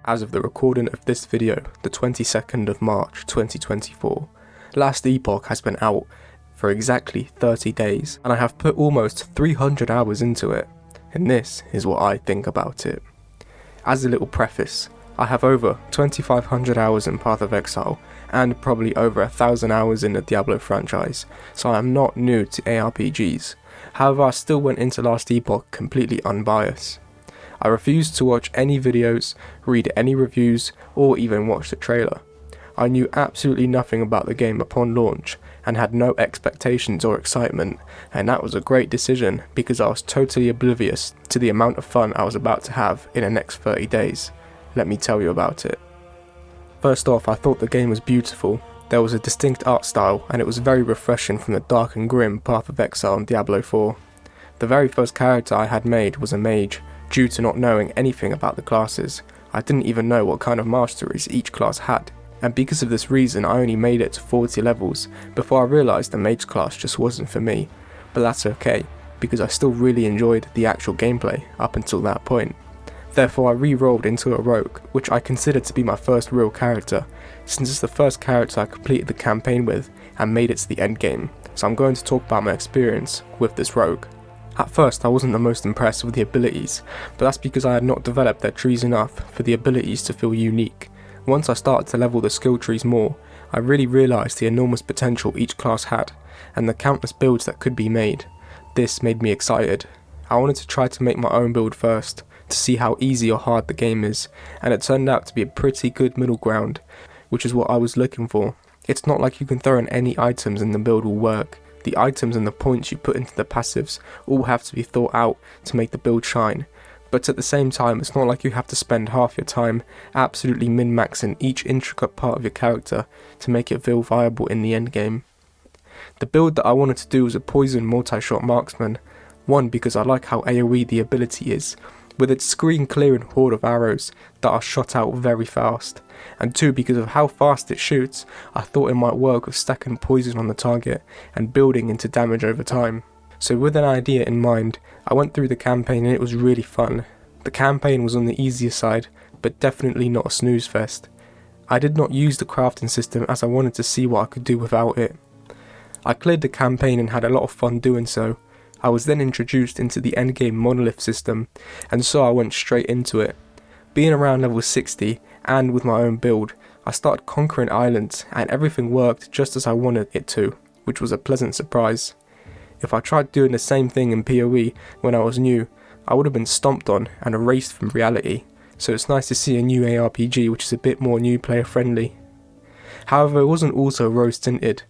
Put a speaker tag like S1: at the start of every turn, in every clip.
S1: As of the recording of this video, the 22nd of March 2024, Last Epoch has been out for exactly 30 days, and I have put almost 300 hours into it, and this is what I think about it. As a little preface, I have over 2,500 hours in Path of Exile, and probably over 1,000 hours in the Diablo franchise, so I am not new to ARPGs. However, I still went into Last Epoch completely unbiased. I refused to watch any videos, read any reviews, or even watch the trailer. I knew absolutely nothing about the game upon launch, and had no expectations or excitement, and that was a great decision because I was totally oblivious to the amount of fun I was about to have in the next 30 days. Let me tell you about it. First off, I thought the game was beautiful. There was a distinct art style, and it was very refreshing from the dark and grim Path of Exile and Diablo 4. The very first character I had made was a mage. Due to not knowing anything about the classes, I didn't even know what kind of masteries each class had, and because of this reason I only made it to 40 levels before I realised the mage class just wasn't for me. But that's okay, because I still really enjoyed the actual gameplay up until that point. Therefore I re-rolled into a rogue, which I considered to be my first real character, since it's the first character I completed the campaign with and made it to the end game, so I'm going to talk about my experience with this rogue. At first I wasn't the most impressed with the abilities, but that's because I had not developed their trees enough for the abilities to feel unique. Once I started to level the skill trees more, I really realised the enormous potential each class had, and the countless builds that could be made. This made me excited. I wanted to try to make my own build first, to see how easy or hard the game is, and it turned out to be a pretty good middle ground, which is what I was looking for. It's not like you can throw in any items and the build will work. The items and the points you put into the passives all have to be thought out to make the build shine, but at the same time it's not like you have to spend half your time absolutely min-maxing each intricate part of your character to make it feel viable in the end game. The build that I wanted to do was a poison multi-shot marksman, one because I like how AoE the ability is, with its screen clearing horde of arrows that are shot out very fast, and two because of how fast it shoots. I thought it might work with stacking poison on the target and building into damage over time. So with an idea in mind, I went through the campaign and it was really fun. The campaign was on the easier side, but definitely not a snooze fest. I did not use the crafting system as I wanted to see what I could do without it. I cleared the campaign and had a lot of fun doing so. I was then introduced into the endgame monolith system, and so I went straight into it. Being around level 60, and with my own build, I started conquering islands, and everything worked just as I wanted it to, which was a pleasant surprise. If I tried doing the same thing in PoE when I was new, I would have been stomped on and erased from reality, so it's nice to see a new ARPG which is a bit more new player friendly. However, it wasn't also rose tinted,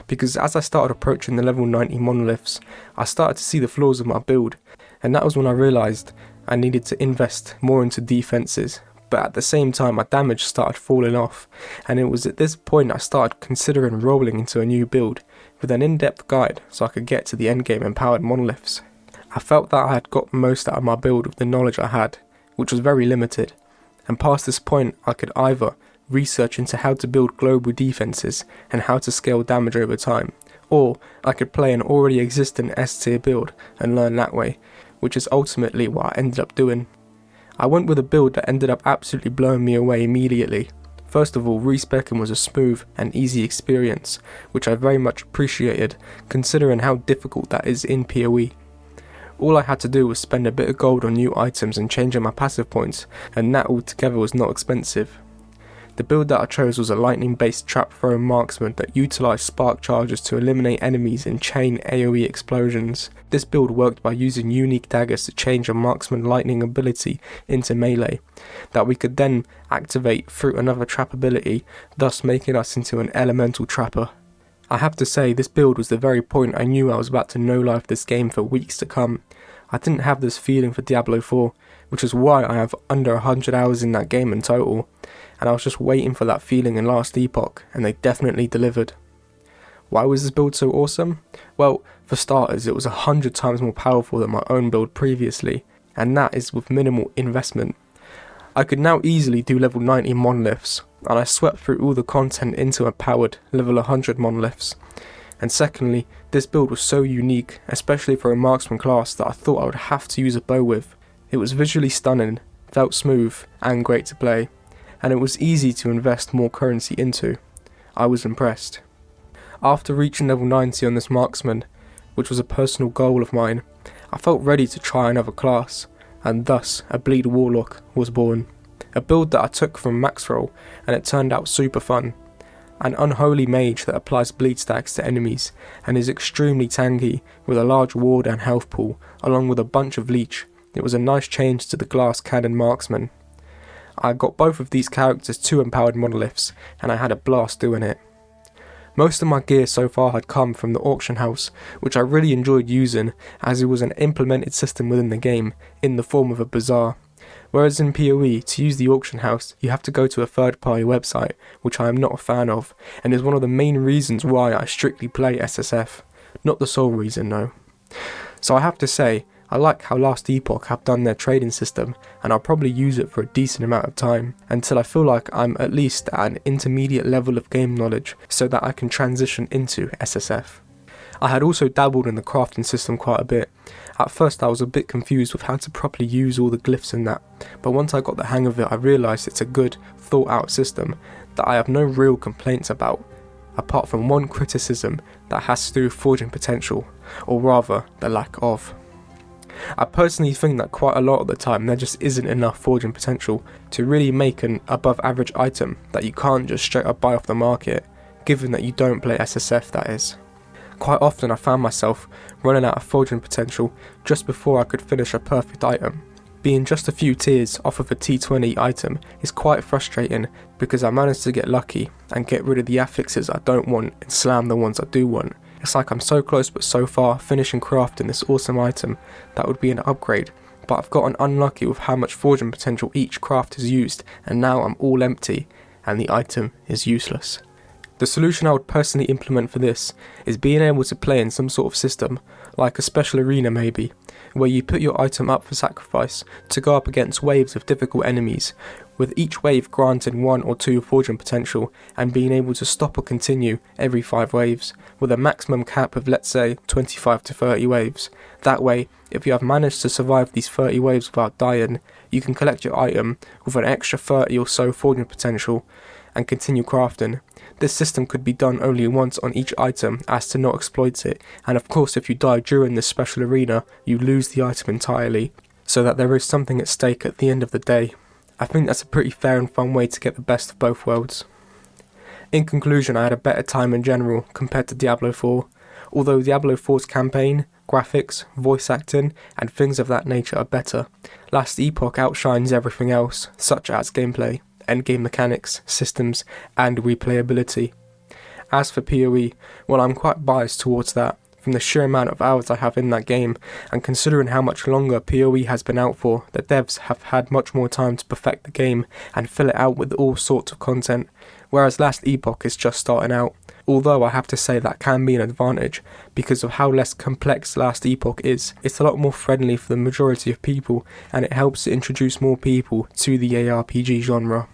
S1: because as I started approaching the level 90 monoliths, I started to see the flaws of my build, and that was when I realised I needed to invest more into defences, but at the same time my damage started falling off, and it was at this point I started considering rolling into a new build with an in-depth guide so I could get to the endgame empowered monoliths. I felt that I had got most out of my build with the knowledge I had, which was very limited, and past this point I could either research into how to build global defences and how to scale damage over time, or I could play an already existing S tier build and learn that way, which is ultimately what I ended up doing. I went with a build that ended up absolutely blowing me away immediately. First of all, respecking was a smooth and easy experience, which I very much appreciated considering how difficult that is in PoE. All I had to do was spend a bit of gold on new items and changing my passive points, and that altogether was not expensive. The build that I chose was a lightning based trap throwing marksman that utilised spark charges to eliminate enemies in chain AoE explosions. This build worked by using unique daggers to change a marksman lightning ability into melee, that we could then activate through another trap ability, thus making us into an elemental trapper. I have to say, this build was the very point I knew I was about to no-life this game for weeks to come. I didn't have this feeling for Diablo 4, which is why I have under 100 hours in that game in total, and I was just waiting for that feeling in Last Epoch, and they definitely delivered. Why was this build so awesome? Well, for starters, it was 100 times more powerful than my own build previously, and that is with minimal investment. I could now easily do level 90 monoliths, and I swept through all the content into empowered level 100 monoliths. And secondly, this build was so unique, especially for a marksman class, that I thought I would have to use a bow with. It was visually stunning, felt smooth, and great to play. and it was easy to invest more currency into. I was impressed. After reaching level 90 on this marksman, which was a personal goal of mine, I felt ready to try another class, and thus a bleed warlock was born. A build that I took from Maxroll, and it turned out super fun. An unholy mage that applies bleed stacks to enemies and is extremely tanky with a large ward and health pool along with a bunch of leech. It was a nice change to the glass cannon marksman. I got both of these characters 2 empowered monoliths and I had a blast doing it. Most of my gear so far had come from the auction house, which I really enjoyed using as it was an implemented system within the game in the form of a bazaar. Whereas in PoE, to use the auction house, you have to go to a third-party website, which I am not a fan of, and is one of the main reasons why I strictly play SSF. Not the sole reason, no. So I have to say, I like how Last Epoch have done their trading system, and I'll probably use it for a decent amount of time, until I feel like I'm at least at an intermediate level of game knowledge, so that I can transition into SSF. I had also dabbled in the crafting system quite a bit. At first I was a bit confused with how to properly use all the glyphs in that, but once I got the hang of it I realised it's a good, thought out system that I have no real complaints about, apart from one criticism that has to do with forging potential, or rather the lack of. I personally think that quite a lot of the time there just isn't enough forging potential to really make an above average item that you can't just straight up buy off the market, given that you don't play SSF, that is. Quite often I found myself running out of forging potential just before I could finish a perfect item. Being just a few tiers off of a T20 item is quite frustrating because I managed to get lucky and get rid of the affixes I don't want and slam the ones I do want. It's like I'm so close but so far finishing crafting this awesome item that would be an upgrade, but I've gotten unlucky with how much forging potential each craft has used, and now I'm all empty and the item is useless. The solution I would personally implement for this is being able to play in some sort of system, like a special arena maybe, where you put your item up for sacrifice to go up against waves of difficult enemies, with each wave granting 1 or 2 forging potential and being able to stop or continue every 5 waves, with a maximum cap of let's say 25 to 30 waves. That way, if you have managed to survive these 30 waves without dying, you can collect your item with an extra 30 or so forging potential and continue crafting. This system could be done only once on each item as to not exploit it, and of course if you die during this special arena you lose the item entirely, so that there is something at stake at the end of the day. I think that's a pretty fair and fun way to get the best of both worlds. In conclusion, I had a better time in general compared to Diablo 4, although Diablo 4's campaign, graphics, voice acting and things of that nature are better. Last Epoch outshines everything else, such as gameplay, endgame mechanics, systems, and replayability. As for PoE, well, I'm quite biased towards that, from the sheer amount of hours I have in that game, and considering how much longer PoE has been out for, the devs have had much more time to perfect the game and fill it out with all sorts of content, whereas Last Epoch is just starting out. Although I have to say that can be an advantage, because of how less complex Last Epoch is. It's a lot more friendly for the majority of people, and it helps to introduce more people to the ARPG genre.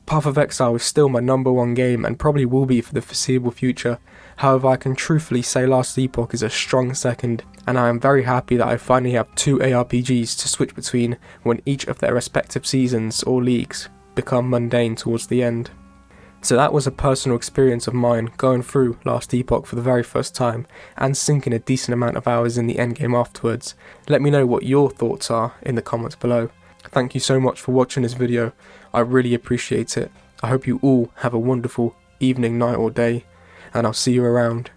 S1: Path of Exile is still my #1 game and probably will be for the foreseeable future. However, I can truthfully say Last Epoch is a strong second, and I am very happy that I finally have 2 ARPGs to switch between when each of their respective seasons or leagues become mundane towards the end. So that was a personal experience of mine going through Last Epoch for the very first time and sinking a decent amount of hours in the endgame afterwards. Let me know what your thoughts are in the comments below. Thank you so much for watching this video, I really appreciate it. I hope you all have a wonderful evening, night or day, and I'll see you around.